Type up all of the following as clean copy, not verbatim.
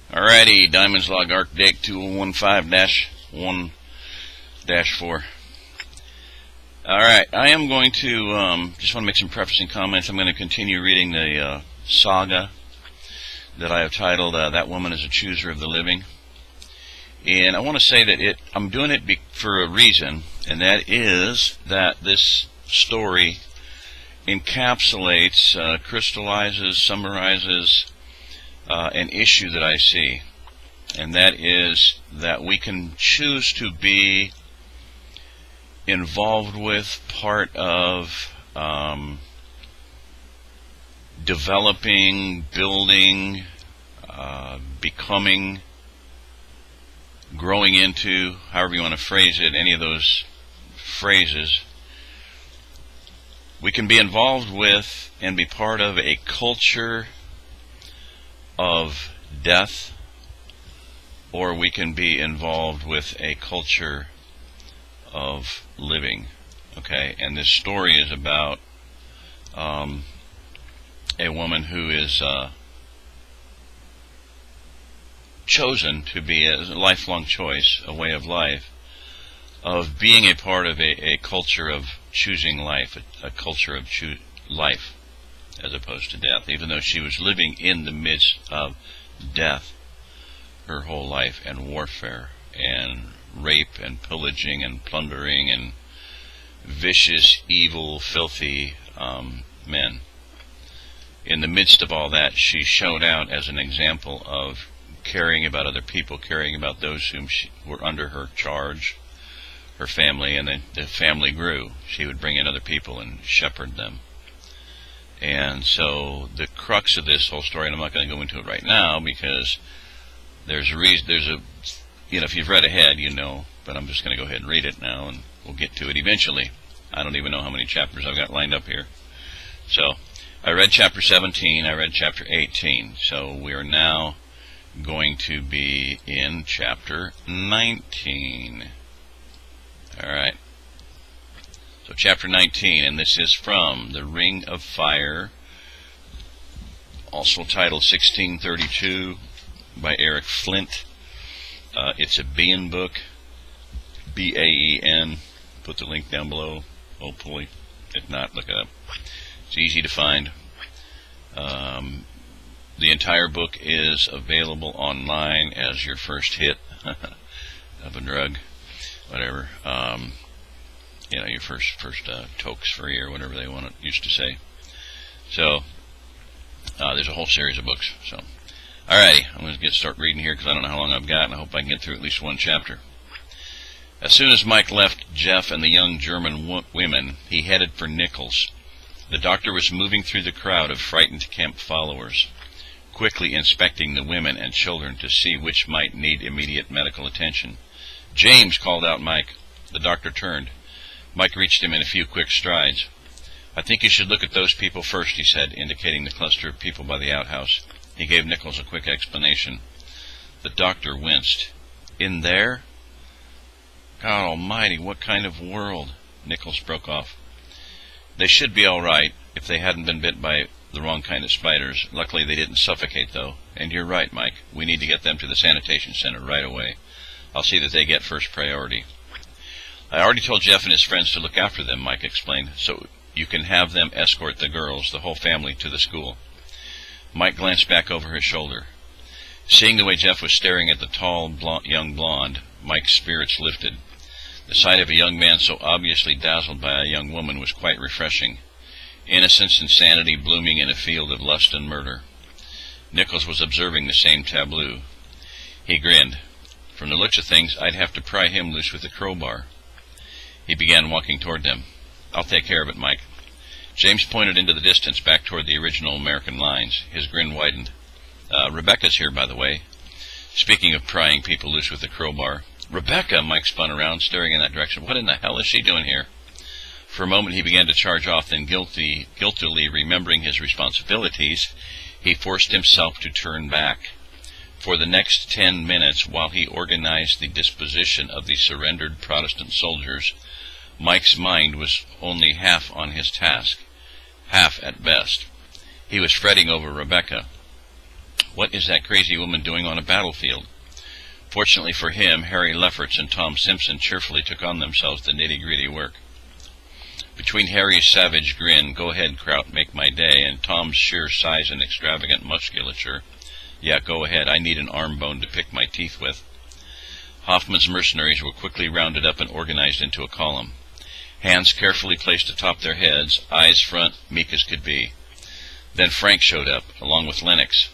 Alrighty, Diamond's Log Arc Date 2015-1-4. Alright, I am going to, just want to make some prefacing comments. I'm going to continue reading the saga that I have titled, That Woman is a Chooser of the Living. And I want to say that I'm doing it for a reason, and that is that this story encapsulates, crystallizes, summarizes an issue that I see, and that is that we can choose to be involved with, part of, developing, building, becoming, growing into, however you want to phrase it, any of those phrases. We can be involved with and be part of a culture of death, or we can be involved with a culture of living. Okay, and this story is about a woman who is chosen to be a lifelong choice, a way of life, of being a part of a culture of choosing life, a culture of life as opposed to death, even though she was living in the midst of death her whole life, and warfare and rape and pillaging and plundering and vicious, evil, filthy men. In the midst of all that, she showed out as an example of caring about other people, caring about those whom were under her charge, her family, and then the family grew. She would bring in other people and shepherd them. And so the crux of this whole story, and I'm not going to go into it right now because there's a reason, if you've read ahead, you know, but I'm just going to go ahead and read it now, and we'll get to it eventually. I don't even know how many chapters I've got lined up here. So I read chapter 17, I read chapter 18, so we are now going to be in chapter 19. Alright. So chapter 19, and this is from The Ring of Fire, also titled 1632 by Eric Flint. It's a Bean book, B-A-E-N. Put the link down below, hopefully. If not, look it up. It's easy to find. The entire book is available online as your first hit of a drug, whatever. Your first tokes free, or whatever they used to say. So there's a whole series of books. So, alrighty, I'm going to start reading here because I don't know how long I've got, and I hope I can get through at least one chapter. As soon as Mike left Jeff and the young German women, he headed for Nichols. The doctor was moving through the crowd of frightened camp followers, quickly inspecting the women and children to see which might need immediate medical attention. "James," called out Mike. The doctor turned. Mike reached him in a few quick strides. "I think you should look at those people first," he said, indicating the cluster of people by the outhouse. He gave Nichols a quick explanation. The doctor winced. "In there? God almighty, what kind of world?" Nichols broke off. "They should be all right if they hadn't been bit by the wrong kind of spiders. Luckily they didn't suffocate, though. And you're right, Mike. We need to get them to the sanitation center right away. I'll see that they get first priority." "I already told Jeff and his friends to look after them," Mike explained, "so you can have them escort the girls, the whole family, to the school." Mike glanced back over his shoulder. Seeing the way Jeff was staring at the tall, young blonde, Mike's spirits lifted. The sight of a young man so obviously dazzled by a young woman was quite refreshing. Innocence and sanity blooming in a field of lust and murder. Nichols was observing the same tableau. He grinned. "From the looks of things, I'd have to pry him loose with a crowbar." He began walking toward them. "I'll take care of it, Mike." James pointed into the distance, back toward the original American lines. His grin widened. "Rebecca's here, by the way." Speaking of prying people loose with a crowbar. "Rebecca!" Mike spun around, staring in that direction. "What in the hell is she doing here?" For a moment he began to charge off, then guiltily remembering his responsibilities, he forced himself to turn back. For the next 10 minutes, while he organized the disposition of the surrendered Protestant soldiers, Mike's mind was only half on his task. Half at best. He was fretting over Rebecca. What is that crazy woman doing on a battlefield? Fortunately for him, Harry Lefferts and Tom Simpson cheerfully took on themselves the nitty-gritty work. Between Harry's savage grin, "Go ahead, Kraut, make my day," and Tom's sheer size and extravagant musculature, "Yeah, go ahead, I need an arm bone to pick my teeth with," Hoffman's mercenaries were quickly rounded up and organized into a column. Hands carefully placed atop their heads, eyes front, meek as could be. Then Frank showed up, along with Lennox.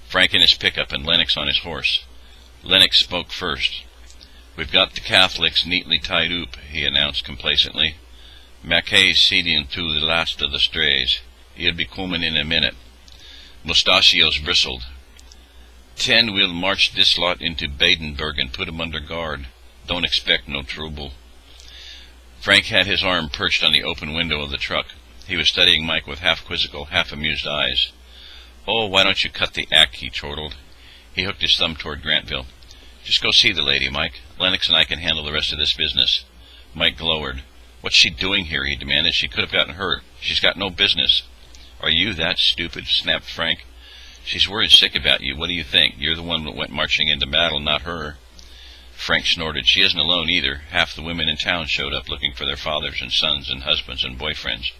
Frank in his pickup and Lennox on his horse. Lennox spoke first. "We've got the Catholics neatly tied up," he announced complacently. "Mackay's seeding to the last of the strays. He'll be comin' in a minute." Mustachios bristled. "10 we'll march this lot into Badenburg and put 'em under guard. Don't expect no trouble." Frank had his arm perched on the open window of the truck. He was studying Mike with half-quizzical, half-amused eyes. "Oh, why don't you cut the act?" he chortled. He hooked his thumb toward Grantville. "Just go see the lady, Mike. Lennox and I can handle the rest of this business." Mike glowered. "What's she doing here?" he demanded. "She could have gotten hurt. She's got no business." "Are you that stupid?" snapped Frank. "She's worried sick about you. What do you think? You're the one that went marching into battle, not her." Frank snorted. "She isn't alone either. Half the women in town showed up looking for their fathers and sons and husbands and boyfriends.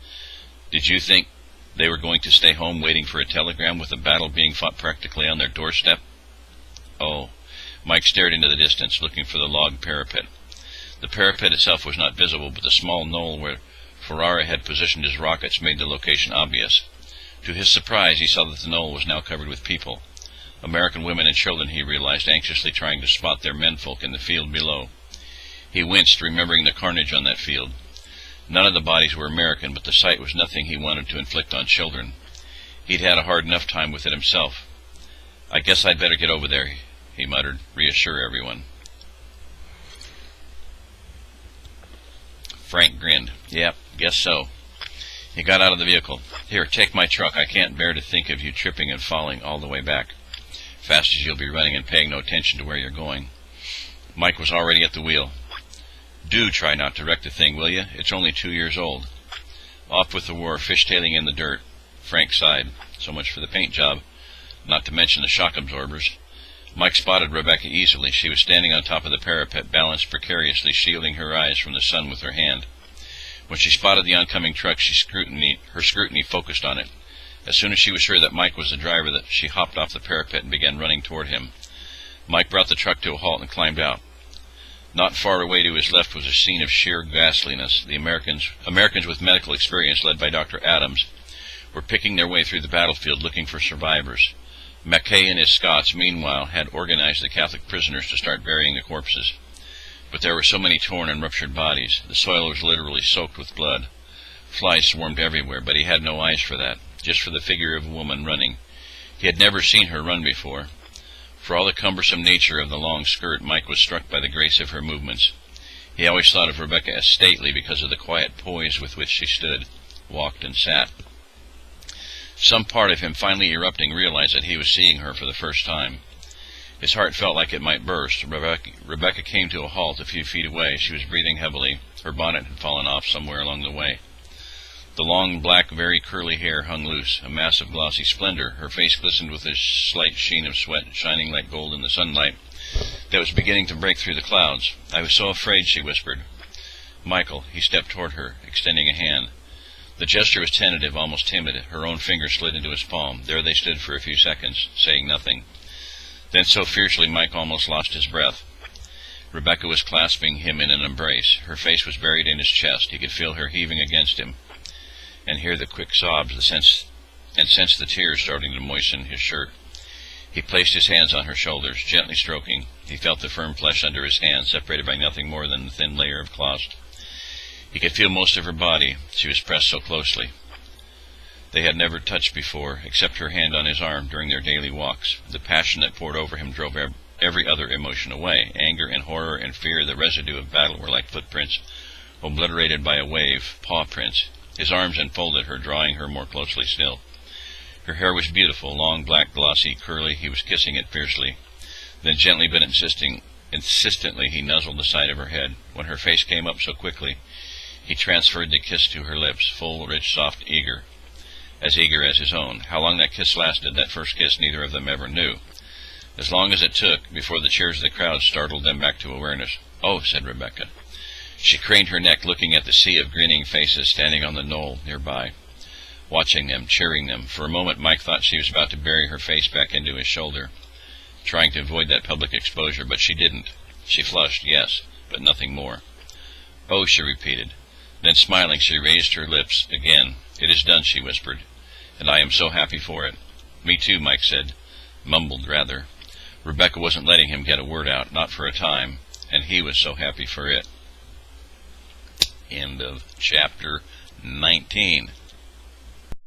Did you think they were going to stay home waiting for a telegram with a battle being fought practically on their doorstep?" "Oh." Mike stared into the distance, looking for the log parapet. The parapet itself was not visible, but the small knoll where Ferrara had positioned his rockets made the location obvious. To his surprise, he saw that the knoll was now covered with people. American women and children, he realized, anxiously trying to spot their menfolk in the field below. He winced, remembering the carnage on that field. None of the bodies were American, but the sight was nothing he wanted to inflict on children. He'd had a hard enough time with it himself. "I guess I'd better get over there," he muttered. "Reassure everyone." Frank grinned. "Yep, guess so." He got out of the vehicle. "Here, take my truck. I can't bear to think of you tripping and falling all the way back. Fast as you'll be running and paying no attention to where you're going." Mike was already at the wheel. "Do try not to wreck the thing, will you? It's only 2 years old." Off with the war, fishtailing in the dirt. Frank sighed. So much for the paint job, not to mention the shock absorbers. Mike spotted Rebecca easily. She was standing on top of the parapet, balanced precariously, shielding her eyes from the sun with her hand. When she spotted the oncoming truck, her scrutiny focused on it. As soon as she was sure that Mike was the driver, she hopped off the parapet and began running toward him. Mike brought the truck to a halt and climbed out. Not far away to his left was a scene of sheer ghastliness. The Americans with medical experience, led by Dr. Adams, were picking their way through the battlefield looking for survivors. Mackay and his Scots, meanwhile, had organized the Catholic prisoners to start burying the corpses. But there were so many torn and ruptured bodies. The soil was literally soaked with blood. Flies swarmed everywhere, but he had no eyes for that, just for the figure of a woman running. He had never seen her run before. For all the cumbersome nature of the long skirt, Mike was struck by the grace of her movements. He always thought of Rebecca as stately because of the quiet poise with which she stood, walked, and sat. Some part of him, finally erupting, realized that he was seeing her for the first time. His heart felt like it might burst. Rebecca came to a halt a few feet away. She was breathing heavily. Her bonnet had fallen off somewhere along the way. The long, black, very curly hair hung loose, a mass of glossy splendor. Her face glistened with a slight sheen of sweat, shining like gold in the sunlight that was beginning to break through the clouds. "I was so afraid," she whispered. "Michael," he stepped toward her, extending a hand. The gesture was tentative, almost timid. Her own finger slid into his palm. There they stood for a few seconds, saying nothing. Then so fiercely Mike almost lost his breath. Rebecca was clasping him in an embrace. Her face was buried in his chest. He could feel her heaving against him, and hear the quick sobs, and sense the tears starting to moisten his shirt. He placed his hands on her shoulders, gently stroking. He felt the firm flesh under his hands, separated by nothing more than the thin layer of cloth. He could feel most of her body. She was pressed so closely. They had never touched before, except her hand on his arm during their daily walks. The passion that poured over him drove every other emotion away. Anger and horror and fear, the residue of battle, were like footprints, obliterated by a wave, paw prints. His arms enfolded her, drawing her more closely still. Her hair was beautiful, long, black, glossy, curly. He was kissing it fiercely. Then gently but insistently he nuzzled the side of her head. When her face came up so quickly, he transferred the kiss to her lips, full, rich, soft, eager. as eager as his own. How long that kiss lasted, that first kiss, neither of them ever knew. As long as it took, before the cheers of the crowd startled them back to awareness. "Oh," said Rebecca. She craned her neck, looking at the sea of grinning faces standing on the knoll nearby, watching them, cheering them. For a moment Mike thought she was about to bury her face back into his shoulder, trying to avoid that public exposure, but she didn't. She flushed, yes, but nothing more. "Oh," she repeated. Then, smiling, she raised her lips again. "It is done," she whispered, "and I am so happy for it." "Me too," Mike said, mumbled rather. Rebecca wasn't letting him get a word out, not for a time, and he was so happy for it. End of chapter 19.